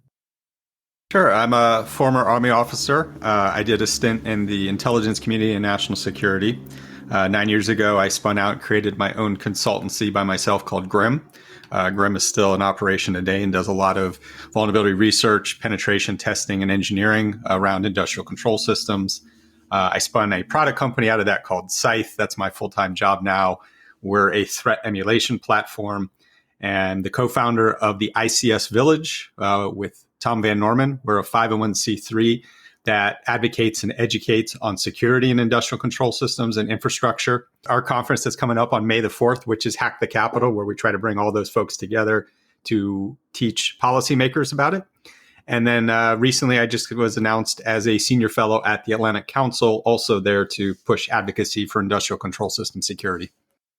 Sure. I'm a former Army officer. I did a stint in the intelligence community and national security. 9 years ago, I spun out and created my own consultancy by myself called Grim. Grim is still in operation today and does a lot of vulnerability research, penetration testing, and engineering around industrial control systems. I spun a product company out of that called Scythe. That's my full-time job now. We're a threat emulation platform and the co-founder of the ICS Village with Tom Van Norman. We're a 501c3 that advocates and educates on security in industrial control systems and infrastructure. Our conference that's coming up on May the 4th, which is Hack the Capitol, where we try to bring all those folks together to teach policymakers about it. And then recently, I just was announced as a senior fellow at the Atlantic Council, also there to push advocacy for industrial control system security.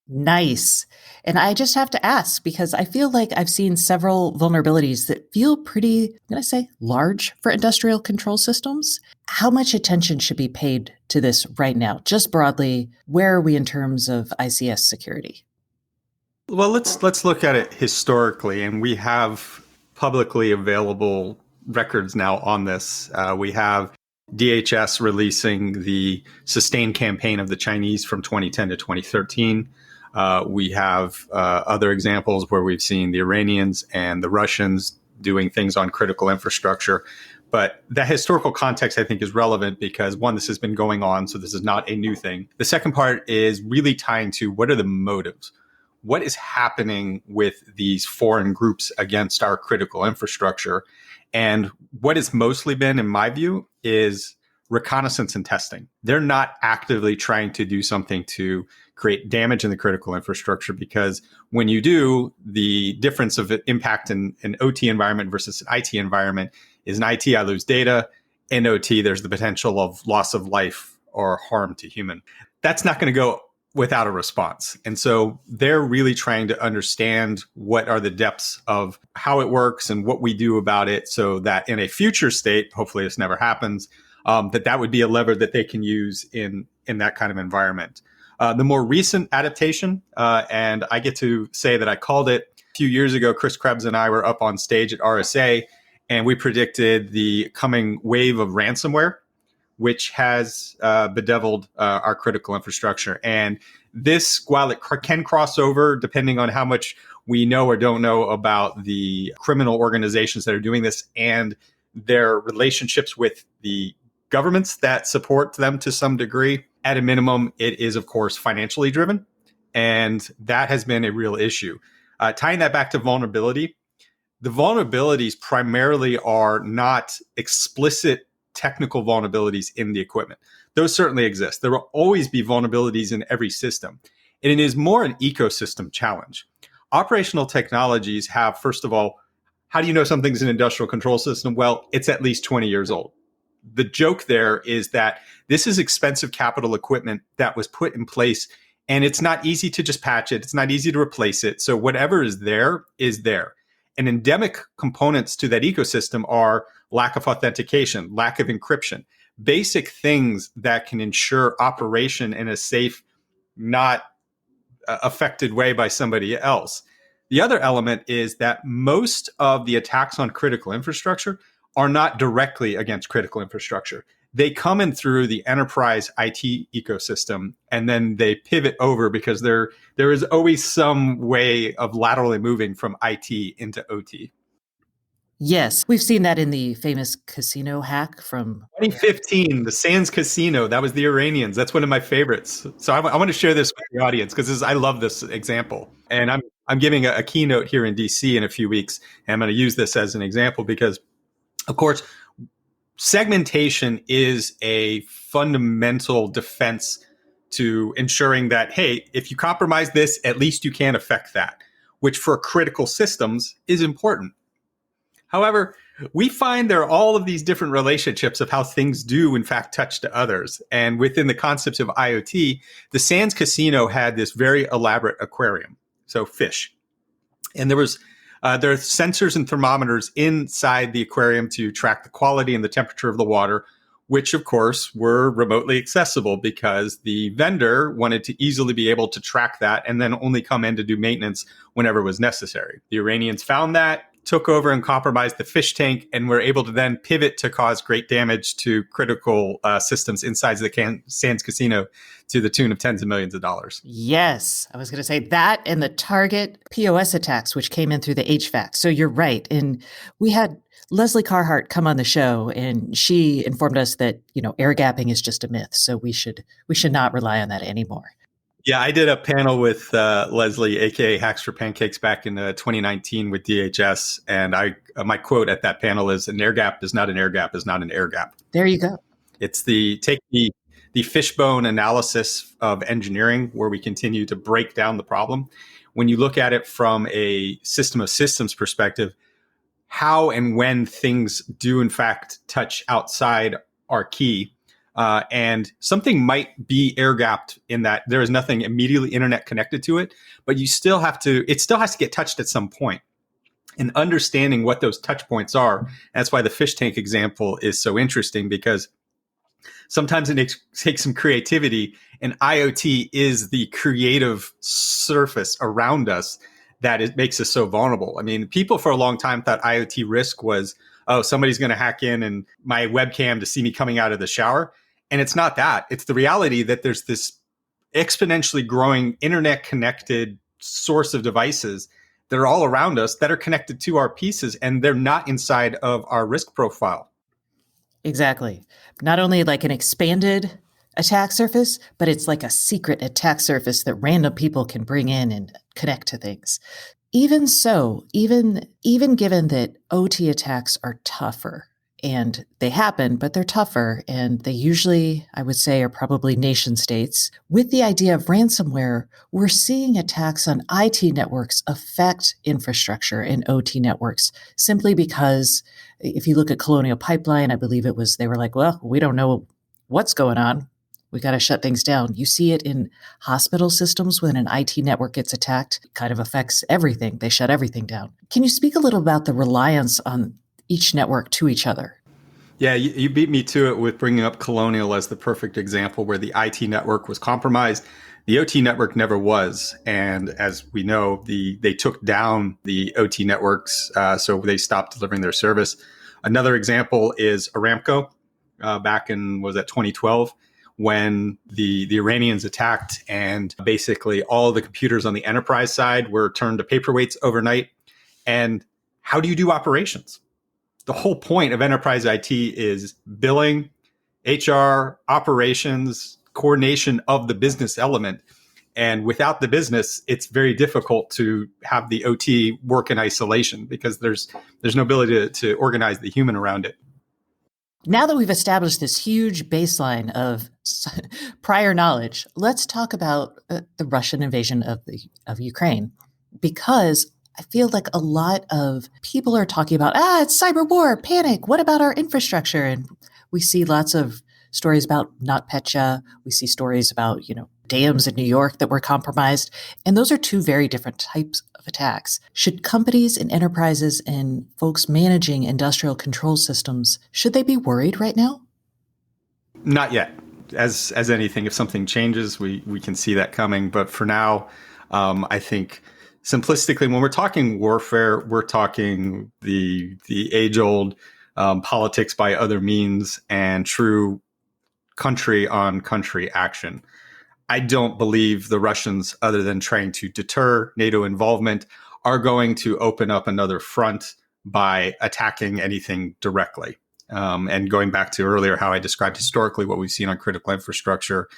Nice. And I just have to ask, because I feel like I've seen several vulnerabilities that feel pretty, I'm going to say, large for industrial control systems. How much attention should be paid to this right now? Just broadly, where are we in terms of ICS security? Well, let's look at it historically, and we have publicly available records now on this. We have DHS releasing the sustained campaign of the Chinese from 2010 to 2013. We have other examples where we've seen the Iranians and the Russians doing things on critical infrastructure. But that historical context, I think, is relevant because, one, this has been going on, so this is not a new thing. The second part is really tying to what are the motives? What is happening with these foreign groups against our critical infrastructure? And what has mostly been, in my view, is reconnaissance and testing. They're not actively trying to do something to create damage in the critical infrastructure, because when you do, the difference of impact in an OT environment versus an IT environment is in IT, I lose data. In OT, there's the potential of loss of life or harm to human. That's not going to go without a response. And so they're really trying to understand what are the depths of how it works and what we do about it, so that in a future state, hopefully this never happens, that would be a lever that they can use in that kind of environment. The more recent adaptation, and I get to say that I called it a few years ago. Chris Krebs and I were up on stage at RSA, and we predicted the coming wave of ransomware, which has bedeviled our critical infrastructure. And this, while it can cross over depending on how much we know or don't know about the criminal organizations that are doing this and their relationships with the governments that support them to some degree, at a minimum, it is, of course, financially driven. And that has been a real issue. Tying that back to vulnerability, the vulnerabilities primarily are not explicit technical vulnerabilities in the equipment. Those certainly exist. There will always be vulnerabilities in every system. And it is more an ecosystem challenge. Operational technologies have, first of all, how do you know something's an industrial control system? Well, it's at least 20 years old. The joke there is that this is expensive capital equipment that was put in place, and it's not easy to just patch it. It's not easy to replace it. So whatever is there is there. And endemic components to that ecosystem are lack of authentication, lack of encryption, basic things that can ensure operation in a safe, not affected way by somebody else. The other element is that most of the attacks on critical infrastructure are not directly against critical infrastructure. They come in through the enterprise IT ecosystem, and then they pivot over because there is always some way of laterally moving from IT into OT. Yes, we've seen that in the famous casino hack from 2015, the Sands Casino. That was the Iranians. That's one of my favorites. So I want to share this with the audience because I love this example. And I'm giving a keynote here in DC in a few weeks. And I'm going to use this as an example because, of course, segmentation is a fundamental defense to ensuring that, hey, if you compromise this, at least you can't affect that, which for critical systems is important. However, we find there are all of these different relationships of how things do, in fact, touch to others. And within the concepts of IoT, the Sands Casino had this very elaborate aquarium, so fish. And there are sensors and thermometers inside the aquarium to track the quality and the temperature of the water, which, of course, were remotely accessible because the vendor wanted to easily be able to track that and then only come in to do maintenance whenever it was necessary. The Iranians found that, took over and compromised the fish tank, and were able to then pivot to cause great damage to critical systems inside the Sands Casino to the tune of tens of millions of dollars. Yes, I was going to say that and the Target POS attacks, which came in through the HVAC. So you're right. And we had Leslie Carhart come on the show, and she informed us that, air gapping is just a myth. So we should not rely on that anymore. Yeah, I did a panel with Leslie, aka Hacks for Pancakes, back in 2019 with DHS, and my quote at that panel is: "An air gap is not an air gap is not an air gap." There you go. It's take the fishbone analysis of engineering, where we continue to break down the problem. When you look at it from a system of systems perspective, how and when things do in fact touch outside are key. And something might be air gapped in that there is nothing immediately internet connected to it, but it still has to get touched at some point. And understanding what those touch points are, that's why the fish tank example is so interesting, because sometimes it takes some creativity, and IoT is the creative surface around us that it makes us so vulnerable. I mean, people for a long time thought IoT risk was, oh, somebody's going to hack in and my webcam to see me coming out of the shower. And it's not that. It's the reality that there's this exponentially growing internet connected source of devices that are all around us that are connected to our pieces, and they're not inside of our risk profile. Exactly. Not only like an expanded attack surface, but it's like a secret attack surface that random people can bring in and connect to things. Even so, even given that OT attacks are tougher, and they happen, but they're tougher, and they usually, I would say, are probably nation states. With the idea of ransomware, we're seeing attacks on IT networks affect infrastructure and OT networks simply because if you look at Colonial Pipeline, I believe they were like, well, we don't know what's going on. We got to shut things down. You see it in hospital systems when an IT network gets attacked. It kind of affects everything. They shut everything down. Can you speak a little about the reliance on each network to each other? Yeah, you beat me to it with bringing up Colonial as the perfect example where the IT network was compromised. The OT network never was. And as we know, they took down the OT networks, so they stopped delivering their service. Another example is Aramco. back in, was that 2012, when the Iranians attacked and basically all the computers on the enterprise side were turned to paperweights overnight. And how do you do operations? The whole point of enterprise IT is billing, HR, operations, coordination of the business element. And without the business, it's very difficult to have the OT work in isolation because there's no ability to organize the human around it. Now that we've established this huge baseline of prior knowledge, let's talk about the Russian invasion of Ukraine, because I feel like a lot of people are talking about, it's cyber war, panic. What about our infrastructure? And we see lots of stories about NotPetya. We see stories about, dams in New York that were compromised. And those are two very different types of attacks. Should companies and enterprises and folks managing industrial control systems, should they be worried right now? Not yet. As anything, if something changes, we can see that coming. But for now, I think simplistically, when we're talking warfare, we're talking the age-old politics by other means and true country on country action. I don't believe the Russians, other than trying to deter NATO involvement, are going to open up another front by attacking anything directly. And going back to earlier, how I described historically what we've seen on critical infrastructure,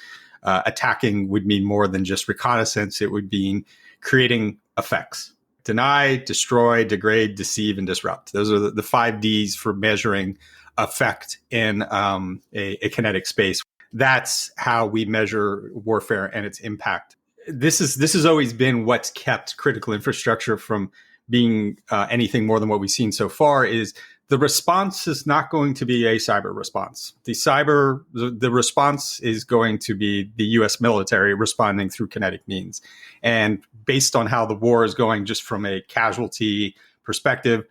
attacking would mean more than just reconnaissance. It would mean creating effects: deny, destroy, degrade, deceive, and disrupt. Those are the 5 Ds for measuring effect in a kinetic space. That's how we measure warfare and its impact. This has always been what's kept critical infrastructure from being anything more than what we've seen so far. Is the response is not going to be a cyber response. The response is going to be the U.S. military responding through kinetic means. And based on how the war is going, just from a casualty perspective,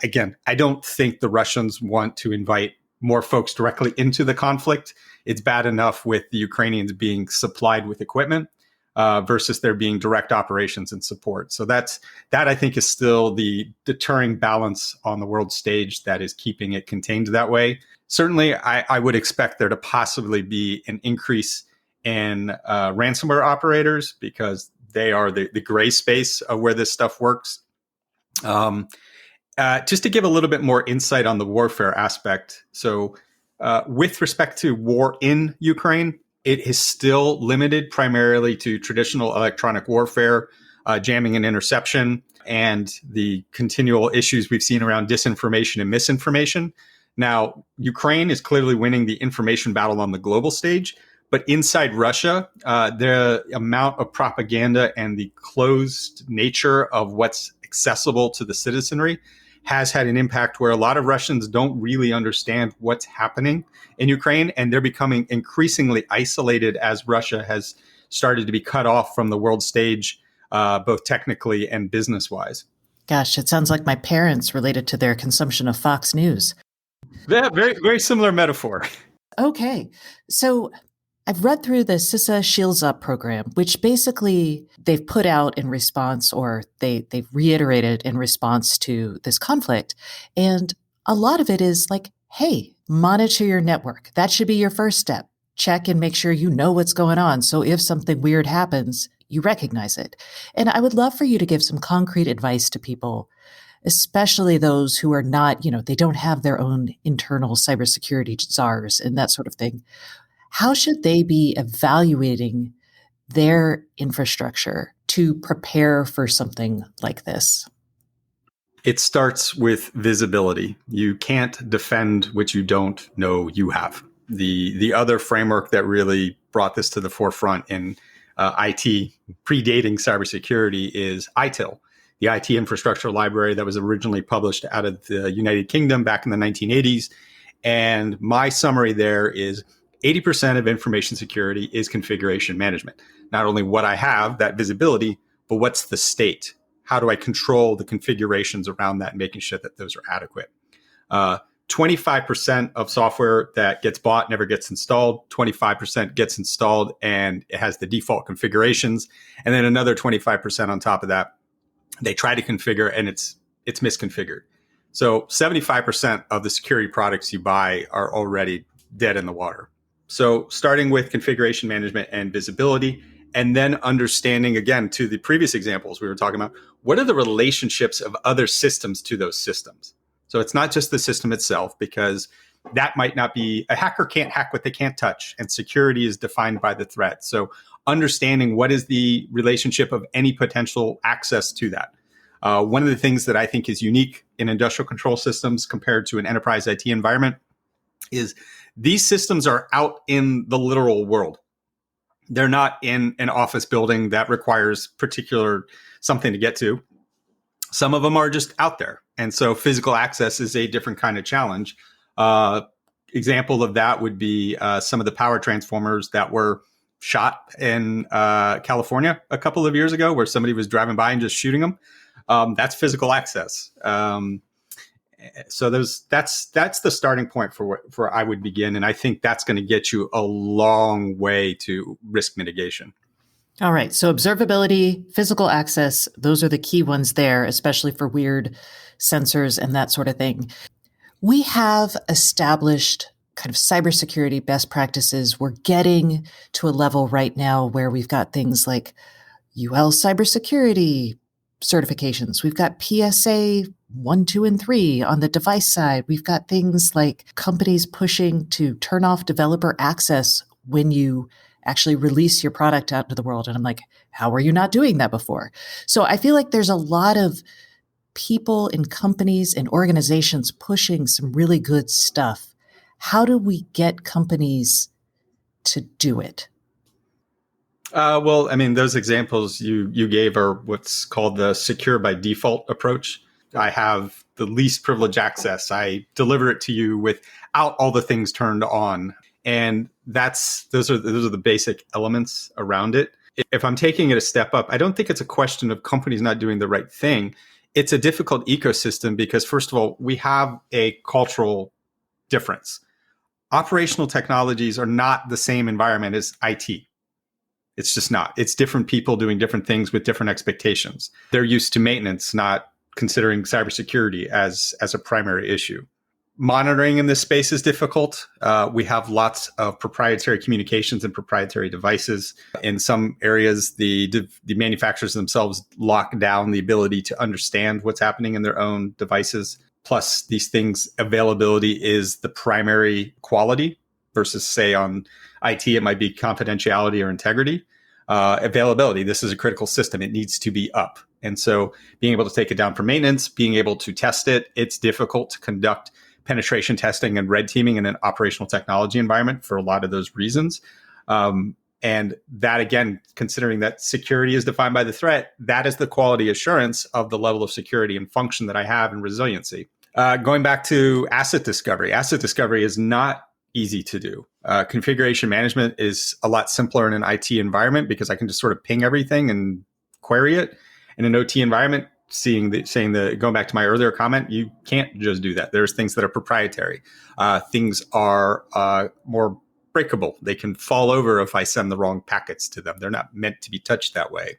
again, I don't think the Russians want to invite more folks directly into the conflict. It's bad enough with the Ukrainians being supplied with equipment versus there being direct operations and support. So that I think is still the deterring balance on the world stage that is keeping it contained that way. Certainly, I would expect there to possibly be an increase in ransomware operators because they are the gray space of where this stuff works. Just to give a little bit more insight on the warfare aspect. So with respect to war in Ukraine, it is still limited primarily to traditional electronic warfare, jamming and interception, and the continual issues we've seen around disinformation and misinformation. Now, Ukraine is clearly winning the information battle on the global stage, but inside Russia, the amount of propaganda and the closed nature of what's accessible to the citizenry has had an impact where a lot of Russians don't really understand what's happening in Ukraine, and they're becoming increasingly isolated as Russia has started to be cut off from the world stage, both technically and business-wise. Gosh, it sounds like my parents related to their consumption of Fox News. Yeah, very, very similar metaphor. Okay, so I've read through the CISA Shields Up program, which basically they've put out in response, or they've reiterated in response to this conflict. And a lot of it is like, hey, monitor your network. That should be your first step. Check and make sure you know what's going on. So if something weird happens, you recognize it. And I would love for you to give some concrete advice to people, especially those who are not, they don't have their own internal cybersecurity czars and that sort of thing. How should they be evaluating their infrastructure to prepare for something like this? It starts with visibility. You can't defend what you don't know you have. The other framework that really brought this to the forefront in IT predating cybersecurity is ITIL, the IT Infrastructure Library that was originally published out of the United Kingdom back in the 1980s. And my summary there is 80% of information security is configuration management. Not only what I have, that visibility, but what's the state? How do I control the configurations around that and making sure that those are adequate? 25% of software that gets bought never gets installed. 25% gets installed and it has the default configurations. And then another 25% on top of that, they try to configure and it's misconfigured. So 75% of the security products you buy are already dead in the water. So starting with configuration management and visibility, and then understanding, again, to the previous examples we were talking about, what are the relationships of other systems to those systems? So it's not just the system itself, because that might not be, a hacker can't hack what they can't touch, and security is defined by the threat. So understanding what is the relationship of any potential access to that. One of the things that I think is unique in industrial control systems compared to an enterprise IT environment is these systems are out in the literal world. They're not in an office building that requires particular something to get to. Some of them are just out there. And so physical access is a different kind of challenge. Example of that would be some of the power transformers that were shot in California a couple of years ago, where somebody was driving by and just shooting them. That's physical access. So that's the starting point for I would begin. And I think that's going to get you a long way to risk mitigation. All right. So observability, physical access, those are the key ones there, especially for weird sensors and that sort of thing. We have established kind of cybersecurity best practices. We're getting to a level right now where we've got things like UL cybersecurity certifications. We've got PSA 1, 2, and 3 on the device side. We've got things like companies pushing to turn off developer access when you actually release your product out to the world. And I'm like, how are you not doing that before? So I feel like there's a lot of people and companies and organizations pushing some really good stuff. How do we get companies to do it? Well, I mean, those examples you gave are what's called the secure by default approach. I have the least privilege access. I deliver it to you without all the things turned on. And those are the basic elements around it. If I'm taking it a step up, I don't think it's a question of companies not doing the right thing. It's a difficult ecosystem because, first of all, we have a cultural difference. Operational technologies are not the same environment as IT. It's just not. It's different people doing different things with different expectations. They're used to maintenance, not considering cybersecurity as a primary issue. Monitoring in this space is difficult. We have lots of proprietary communications and proprietary devices. In some areas, the manufacturers themselves lock down the ability to understand what's happening in their own devices. Plus, these things, availability is the primary quality versus, say, on IT, it might be confidentiality or integrity. Availability, this is a critical system. It needs to be up. And so being able to take it down for maintenance, being able to test it, it's difficult to conduct penetration testing and red teaming in an operational technology environment for a lot of those reasons. And that, again, considering that security is defined by the threat, that is the quality assurance of the level of security and function that I have and resiliency. Going back to asset discovery is not easy to do. Configuration management is a lot simpler in an IT environment because I can just sort of ping everything and query it. In an OT environment, going back to my earlier comment, you can't just do that. There's things that are proprietary. Things are more breakable. They can fall over if I send the wrong packets to them. They're not meant to be touched that way.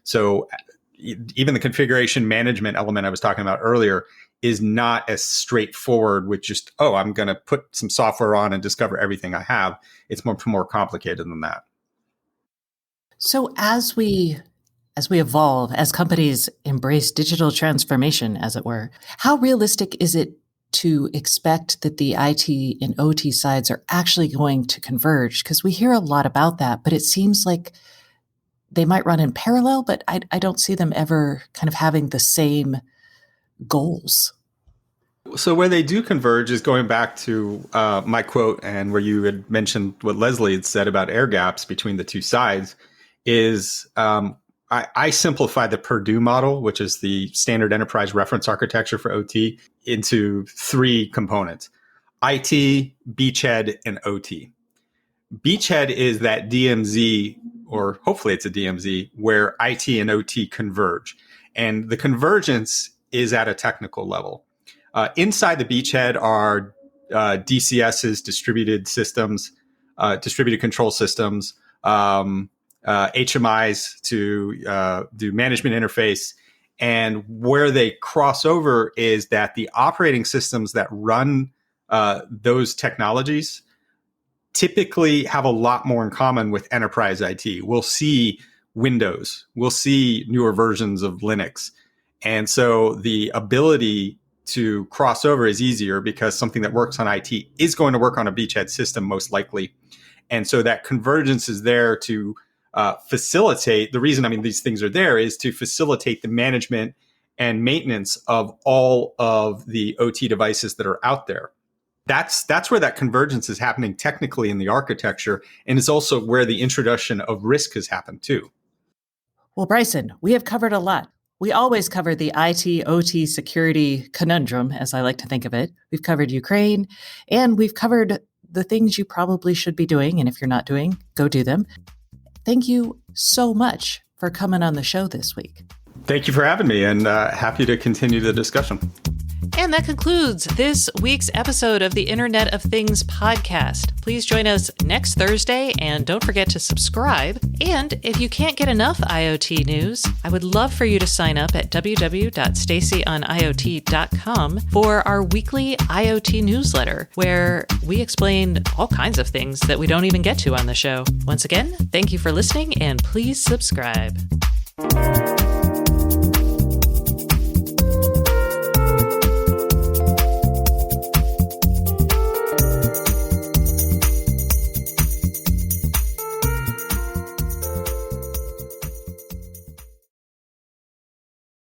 So even the configuration management element I was talking about earlier is not as straightforward with just, I'm going to put some software on and discover everything I have. It's more complicated than that. So as we evolve, as companies embrace digital transformation, as it were, how realistic is it to expect that the IT and OT sides are actually going to converge? Because we hear a lot about that, but it seems like they might run in parallel, but I don't see them ever kind of having the same goals. So where they do converge is going back to my quote and where you had mentioned what Leslie had said about air gaps between the two sides is I simplify the Purdue model, which is the standard enterprise reference architecture for OT, into 3 components: IT, beachhead, and OT. Beachhead is that DMZ, or hopefully it's a DMZ, where IT and OT converge. And the convergence is at a technical level. Inside the beachhead are DCSs, distributed systems, distributed control systems, HMIs to do management interface. And where they cross over is that the operating systems that run those technologies typically have a lot more in common with enterprise IT. We'll see Windows, we'll see newer versions of Linux. And so the ability to cross over is easier because something that works on IT is going to work on a beachhead system most likely. And so that convergence is there to facilitate. The reason, these things are there is to facilitate the management and maintenance of all of the OT devices that are out there. That's where that convergence is happening technically in the architecture, and it's also where the introduction of risk has happened too. Well, Bryson, we have covered a lot. We always cover the IT, OT security conundrum, as I like to think of it. We've covered Ukraine, and we've covered the things you probably should be doing, and if you're not doing, go do them. Thank you so much for coming on the show this week. Thank you for having me, and happy to continue the discussion. And that concludes this week's episode of the Internet of Things podcast. Please join us next Thursday, and don't forget to subscribe. And if you can't get enough IoT news, I would love for you to sign up at www.stacyoniot.com for our weekly IoT newsletter, where we explain all kinds of things that we don't even get to on the show. Once again, thank you for listening, and please subscribe.